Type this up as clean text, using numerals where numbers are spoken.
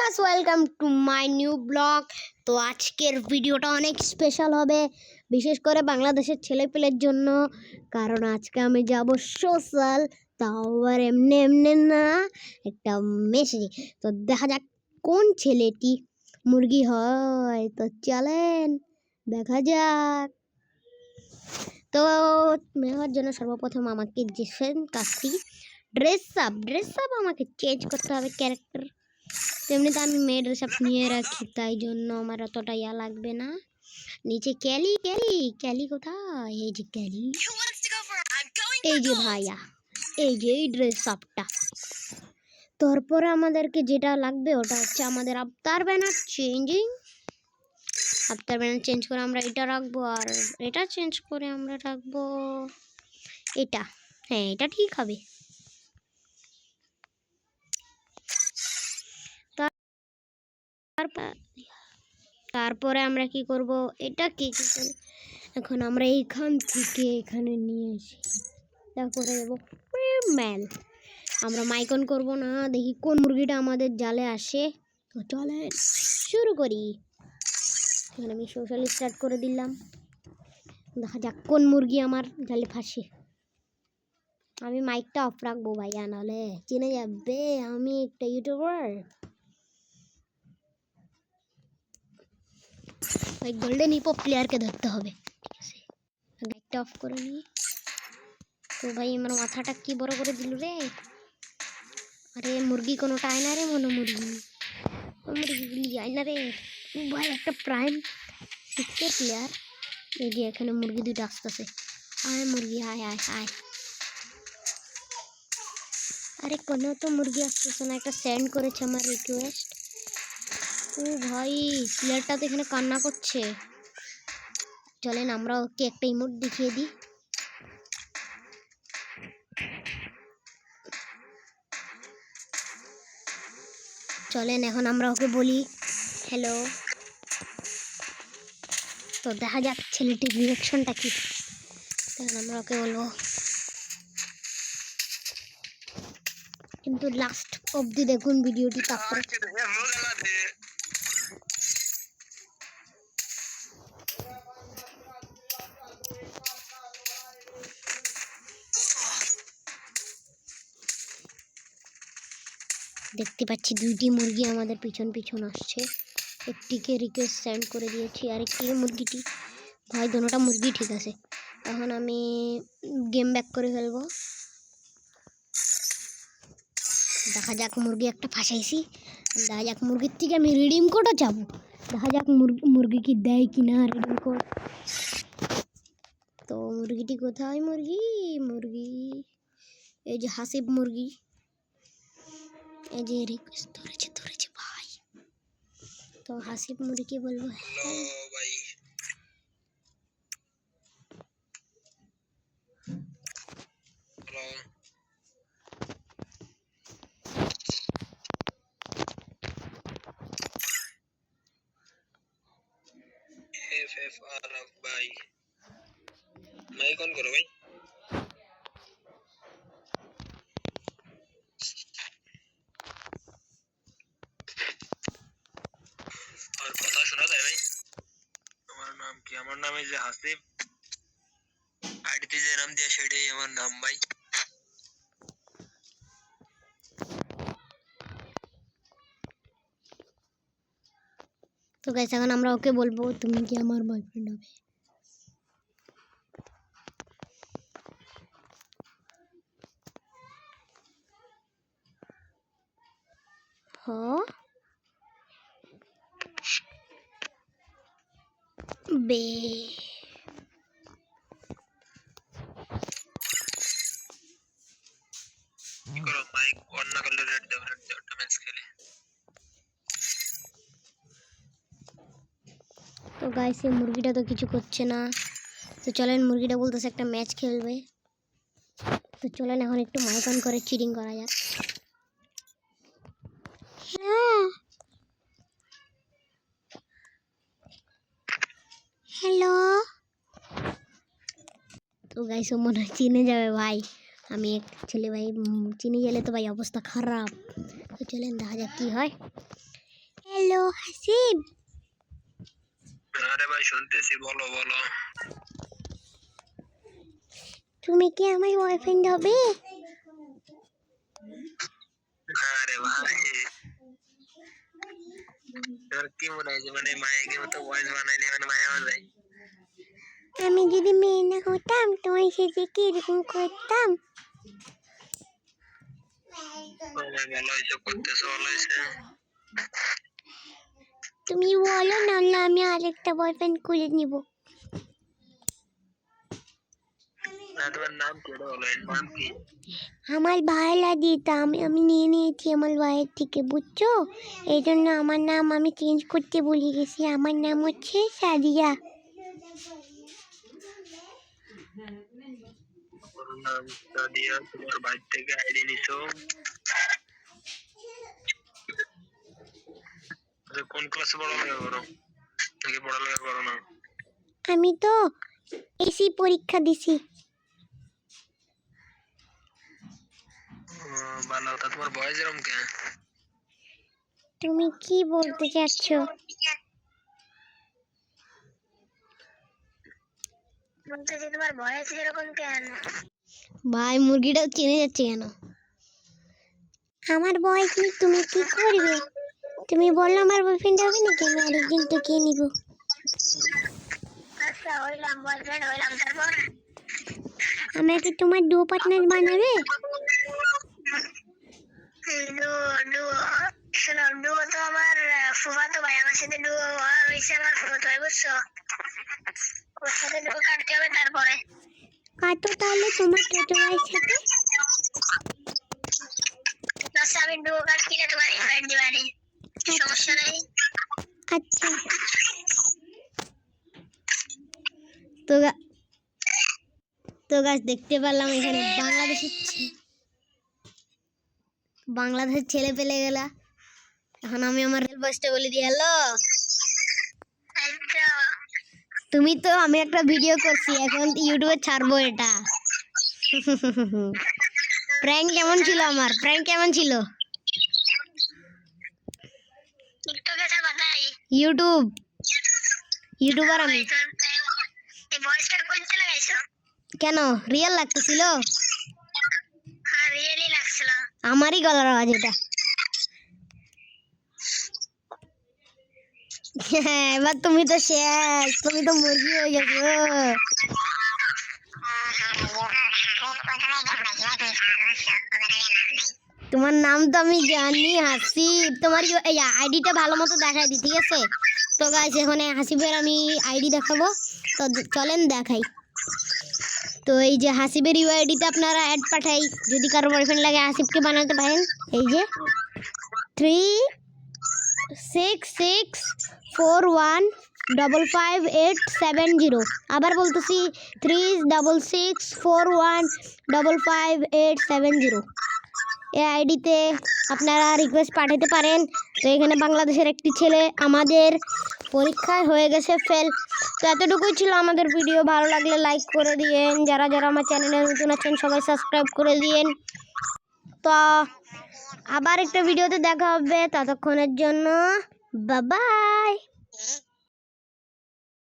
Guys welcome to my new blog. তো আজকের ভিডিওটা অনেক স্পেশাল হবে, বিশেষ করে বাংলাদেশের ছেলেপেলের জন্য, কারণ আজকে আমি যাব সোশ্যাল, তাও আবার এমনি এমনি না, একটা মেসেজ। তো দেখা যাক কোন ছেলেটি মুরগি হয়। তো চলেন দেখা যাক। তো মেয়ের জন্য সর্বপ্রথম আমাকে যে কাজটি ড্রেস আপ আমাকে চেঞ্জ করতে হবে ক্যারেক্টার। তেমনিতে আমি মেয়ের ড্রেস আপ নিয়ে রাখি, তাই জন্য আমার অতটা ইয়া লাগবে না। নিচে ক্যালি ক্যালি ক্যালি কোথায়? এই যে ক্যালি, এই যে ভাইয়া, এই যে এই ড্রেস আপটা। তারপরে আমাদেরকে যেটা লাগবে ওটা হচ্ছে আমাদের আফতার ব্যানার চেঞ্জিং। আফতার ব্যানার চেঞ্জ করে আমরা এটা রাখবো, আর এটা চেঞ্জ করে আমরা রাখবো এটা। হ্যাঁ, এটা ঠিক হবে। তারপরে আমরা কি করব, এটা কি করব, এখন আমরা এইখান থেকে এখানে নিয়ে এসে তারপরে দেবো ম্যাল। আমরা মাইকন করব না, দেখি কোন মুরগিটা আমাদের জালে আসে। তো চলে শুরু করি। এখানে আমি সোশ্যাল স্টার্ট করে দিলাম, দেখা যাক কোন মুরগি আমার জালে ফাঁসে। আমি মাইকটা অফ রাখবো ভাইয়া, নাহলে চিনে যাবে আমি একটা ইউটিউবার। ওই গোল্ডেন হিপো প্লেয়ারকে ধরতে হবে, ঠিক আছে? লাইটটা অফ করে নিই। তো ভাই আমার মাথাটা কি বড় করে দিল রে। আরে মুরগি কোনোটা আয় না রে, মুরগিগুলি যায় না রে। ভাই একটা প্রাইম সিক্সের প্লেয়ার, এই যে এখানে মুরগি দুইটা আসতেছে। আয় মুরগি, আয় আয় আয়। আরে কোনো তো মুরগি আসতেছে না, একটা সেন্ড করেছে আমার রিকোয়েস্ট। ও ভাই প্লেয়ারটা তো এখানে কান্না করছে। চলেন আমরা ওকে একটা ইমোট দেখিয়ে দিই। চলেন এখন আমরা ওকে বলি হ্যালো। তো দেখা যাক ছেলেটির রিয়াকশনটা কি। তখন আমরা ওকে বলবো, কিন্তু লাস্ট অবধি দেখুন ভিডিওটি। তারপরে দেখতে পাচ্ছি দুইটি মুরগি আমাদের পিছন পিছন আসছে। একটিকে রিকোয়েস্ট সেন্ড করে দিয়েছি, আর একটি মুরগিটি, ভাই দুটোটা মুরগি ঠিক আছে। এখন আমি গেম ব্যাক করে ফেলবো। দেখা যাক মুরগি একটা ফাঁসাইছি, দেখা যাক মুরগির থেকে আমি রিডিম কোডও যাবো। দেখা যাক মুরগি কি দেয় কি না রিডিম কোড। তো মুরগিটি কোথায়? মুরগি এই যে হাসিব মুরগি, এই যে রিকোয়েস্ট ধরেছে ভাই। তো হাসিব মুরগি বলবো হ্যালো ভাই। FFR भाई मैं कौन करो भाई। और पता सुना था भाई, हमारा नाम क्या? हमारा नाम है हासिब, आईडी जे नाम दिया शेडे हमारा नाम भाई। তো গাইস এখন আমরা ওকে বলবো তুমি কি আমার বয়ফ্রেন্ড হবে। हाँ बे करो माइक ऑन ना कर लो, रेड दो डैमेज के लिए। তো গাইস এই মুরগিটা তো কিছু করছে না। তো চলেন, মুরগিটা বলতেছে একটা ম্যাচ খেলবে। তো চলেন এখন একটু মাইক অন করে চিটিং করা যাক। হ্যালো। তো গাইস ও মনে হয় চিনে যাবে ভাই, আমি এক ছেলে ভাই চিনে গেলে তো ভাই অবস্থা খারাপ। তো চলেন দেখা যাক কি হয়। হ্যালো হাসিব। আরে ভাই শুনতেছি, বলো বলো। তুমি কি আমার বয়ফ্রেন্ড হবে? আরে ভাই, তোর কি মনে হয় যে মানে মায়ের মতো ভয়েস বানাইলে মানে মায়া হয়ে যায়? আমি যদি মেয়ে না হতাম তোমার সাথে কি এরকম করতাম? ভালো হয়েছে, করতেছো ভালো হয়েছে। তুমি বলো নাহলে আমি আরেকটা বয়ফ্রেন্ড করে নিব। তোমার নাম কি? বলো এর নাম কি? আমার ভাই লাগিয়েটা আমি নিয়ে নিয়েছি আমার ভাইয়ের থেকে, বুঝছো? এই জন্য আমার নাম আমি চেঞ্জ করতে ভুলে গেছি। আমার নাম হচ্ছে সাদিয়া। ওর নাম সাদিয়া, তোমার বাড়ি থেকে আইডি নিছো? কোন ক্লাসে পড়ালেখা করো নাকি পড়ালেখা করো না? আমি তো এসি পরীক্ষা দিছি। ভালো। তা তোমার বয়স এরকম কে? তুমি কি বলতে চাচ্ছ? বলতেছি তোমার বয়স এরকম কেন? ভাই মুরগিটা চিনে যাচ্ছে কেন? আমার বয়স নিয়ে তুমি কি করবে? তুমি বললো আমার বয়ফ্রেন্ড হবে নাকি? আমি আরেকদিন তো কে নিব। আচ্ছা হইলাম, বয়ফ্রেন্ড হইলাম, তারপর আমাকে তোমার ডু পার্টনার বানাবে? শোনো, ডুও তো আমার ফুফাতো ভাই, আমার সাথে ডুও হয়েছে আমার ফুফাতো ভাই, বুঝছো? ওর সাথে ডুও কাটতে হবে তারপরে। কাটো তাহলে তোমার ছোট ভাইয়ের সাথে। আচ্ছা আমি ডুও কাট কিনে তোমার ইনভাইট দিবানি, সমস্যা নেই। আচ্ছা তো তো গাছ দেখতে পেলাম এখানে বাংলাদেশের ছেলে পেলে গেলা। এখন আমি আমার রেল বাসটা বলে দিই হ্যালো। তুমি তো আমি একটা ভিডিও করছি, এখন ইউটিউবে ছাড়বো এটা। প্র্যাঙ্ক কেমন ছিল? আমার প্র্যাঙ্ক কেমন ছিল? ইউটিউবার আমি। কেন রিয়েল লাগতেছিল? আমারই গলার আওয়াজ এটা। হ্যাঁ, এবার তুমি তো শেষ, তুমি তো মুরগি হয়ে গেছো। তোমার নাম তো আমি জানি হাসিব। তোমার আইডিটা ভালো মতো দেখাই দি, ঠিক আছে? তো গাইস এখানে হাসিবের আমি আইডি দেখাবো, তো চলেন দেখাই। তো এই যে হাসিবের ইউআইডিতে আপনারা অ্যাড পাঠাই, যদি কারো বয়ফ্রেন্ড লাগে হাসিবকে বানাতে পারেন। এই যে 3664155870। আবার বলতেছি 3664155870। এই আইডিতে আপনারা রিকোয়েস্ট পাঠাতে পারেন। তো এখানে বাংলাদেশের একটি ছেলে আমাদের পরীক্ষায় হয়ে গেছে ফেল। তো এতটুকুই ছিল আমাদের ভিডিও। ভালো লাগলে লাইক করে দিয়েন, যারা যারা আমার চ্যানেলে নতুন আছেন সবাই সাবস্ক্রাইব করে দিয়েন। তো আবার একটা ভিডিওতে দেখা হবে, ততক্ষণের জন্য বাই বাই।